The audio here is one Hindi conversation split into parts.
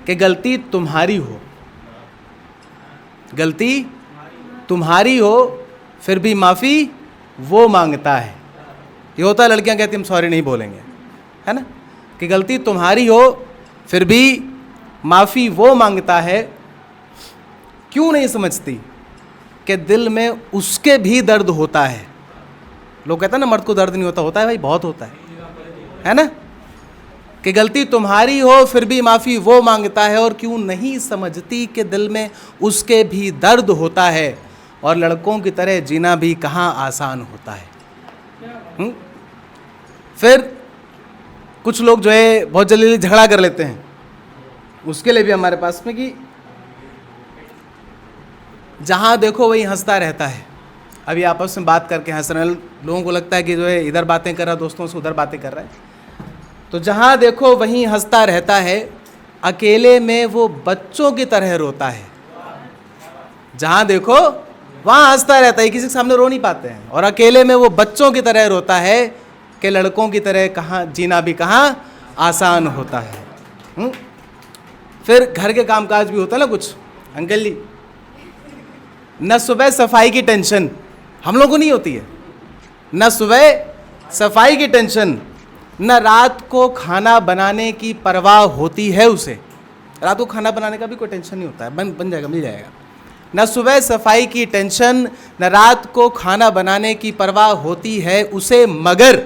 कि गलती तुम्हारी हो, गलती तुम्हारी हो फिर भी माफ़ी वो मांगता है। ये होता है, लड़कियां कहती हम सॉरी नहीं बोलेंगे, है ना, कि गलती तुम्हारी हो फिर भी माफ़ी वो मांगता है। क्यों नहीं समझती कि दिल में उसके भी दर्द होता है। लोग कहते हैं ना मर्द को दर्द नहीं होता, होता है भाई, बहुत होता है ना, कि गलती तुम्हारी हो फिर भी माफ़ी वो मांगता है। और क्यों नहीं समझती कि दिल में उसके भी दर्द होता है और लड़कों की तरह जीना भी कहाँ आसान होता है। फिर कुछ लोग जो है बहुत जल्दी झगड़ा कर लेते हैं। उसके लिए भी हमारे पास में कि जहाँ देखो वही हंसता रहता है। अभी आपस में बात करके हंस रहे हैं, लोगों को लगता है कि जो है इधर बातें कर रहा है, दोस्तों से उधर बातें कर रहा है। तो जहाँ देखो वहीं हंसता रहता है, अकेले में वो बच्चों की तरह रोता है। जहाँ देखो वहाँ हंसता रहता है, किसी के सामने रो नहीं पाते हैं, और अकेले में वो बच्चों की तरह रोता है कि लड़कों की तरह कहाँ जीना भी कहाँ आसान होता है। फिर घर के कामकाज भी होता है ना कुछ। अंकल जी, न सुबह सफाई की टेंशन हम लोगों को नहीं होती है, न सुबह सफाई की टेंशन, न रात को खाना बनाने की परवाह होती है उसे। रात को खाना बनाने का भी कोई टेंशन नहीं होता है, बन जाएगा, मिल जाएगा। न सुबह सफाई की टेंशन, न रात को खाना बनाने की परवाह होती है उसे, मगर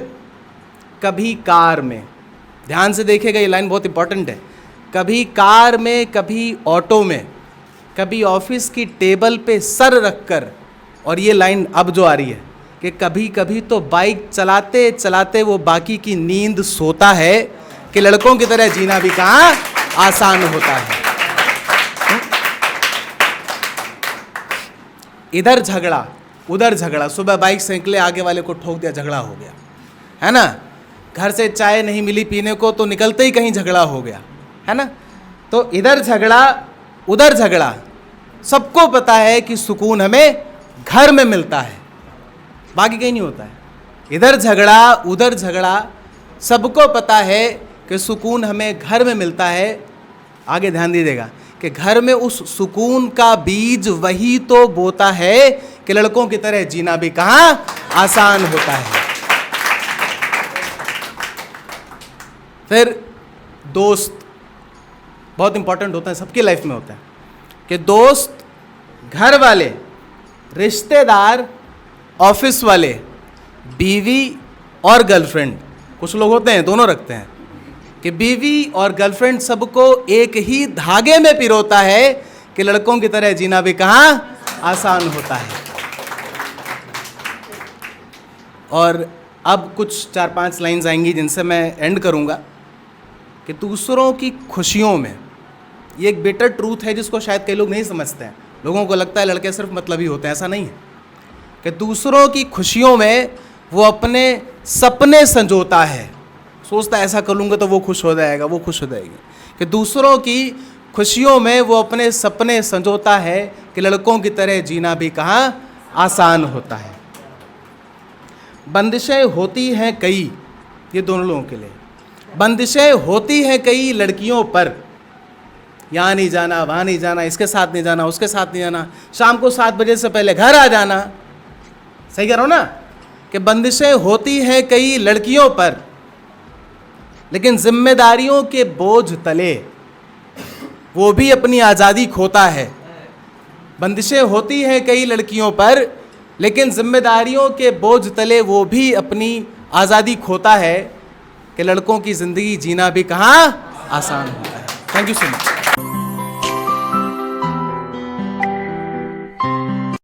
कभी कार में, ध्यान से देखिएगा ये लाइन बहुत इंपॉर्टेंट है, कभी कार में, कभी ऑटो में, कभी ऑफिस की टेबल पे सर रखकर, और ये लाइन अब जो आ रही है कि कभी कभी तो बाइक चलाते चलाते वो बाकी की नींद सोता है, कि लड़कों की तरह जीना भी कहाँ आसान होता है। इधर झगड़ा उधर झगड़ा, सुबह बाइक से निकले आगे वाले को ठोक दिया, झगड़ा हो गया, है ना। घर से चाय नहीं मिली पीने को तो निकलते ही कहीं झगड़ा हो गया, है ना। तो इधर झगड़ा उधर झगड़ा। सबको पता है कि सुकून हमें घर में मिलता है, बाकी कहीं नहीं होता है। इधर झगड़ा उधर झगड़ा, सबको पता है कि सुकून हमें घर में मिलता है। आगे ध्यान दीजिएगा कि घर में उस सुकून का बीज वही तो बोता है कि लड़कों की तरह जीना भी कहाँ आसान होता है। फिर दोस्त बहुत इंपॉर्टेंट होता है, सबकी लाइफ में होता है कि दोस्त, घर वाले, रिश्तेदार, ऑफिस वाले, बीवी और गर्लफ्रेंड। कुछ लोग होते हैं दोनों रखते हैं कि बीवी और गर्लफ्रेंड सबको एक ही धागे में पिरोता है कि लड़कों की तरह जीना भी कहाँ आसान होता है। और अब कुछ 4-5 लाइंस आएंगी जिनसे मैं एंड करूँगा कि दूसरों की खुशियों में, ये एक बिटर ट्रूथ है जिसको शायद कई लोग नहीं समझते हैं। लोगों को लगता है लड़के सिर्फ मतलबी होते हैं, ऐसा नहीं है। कि दूसरों की खुशियों में वो अपने सपने संजोता है, सोचता है ऐसा कर लूँगा तो वो खुश हो जाएगा, वो खुश हो जाएगी। कि दूसरों की खुशियों में वो अपने सपने संजोता है कि लड़कों की तरह जीना भी कहाँ आसान होता है। बंदिशें होती हैं कई, ये दोनों लोगों के लिए बंदिशें होती हैं कई लड़कियों पर, यहाँ नहीं जाना, वहाँ नहीं जाना, इसके साथ नहीं जाना, उसके साथ नहीं जाना, शाम को 7 बजे से पहले घर आ जाना। सही कह रहा हूँ ना, कि बंदिशें होती हैं कई लड़कियों पर, लेकिन जिम्मेदारियों के बोझ तले वो भी अपनी आज़ादी खोता है। बंदिशें होती हैं कई लड़कियों पर, लेकिन जिम्मेदारियों के बोझ तले वो भी अपनी आज़ादी खोता है कि लड़कों की ज़िंदगी जीना भी कहाँ आसान होता है। Thank you so much.